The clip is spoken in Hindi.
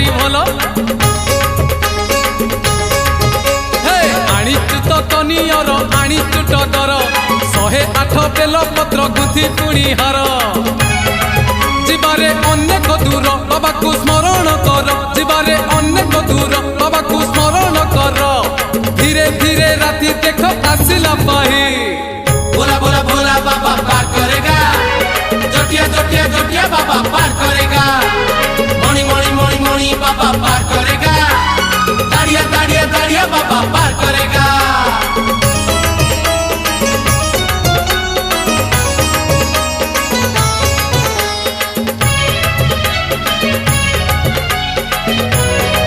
भारी भलो आनीचु तो कनियर आनीचु टगर 108 बेल पत्र गुथि पुणी हार जीवारे अनेक दूर बाबा को स्मरण कर जीवारे अनेक दूर बाबा को स्मरण कर धीरे धीरे राति देख आसिला पाही बोला बोला बोला बाबा पार करेगा जटिया जटिया जटिया बाबा पार करेगा मणि मणि मणि मणि बाबा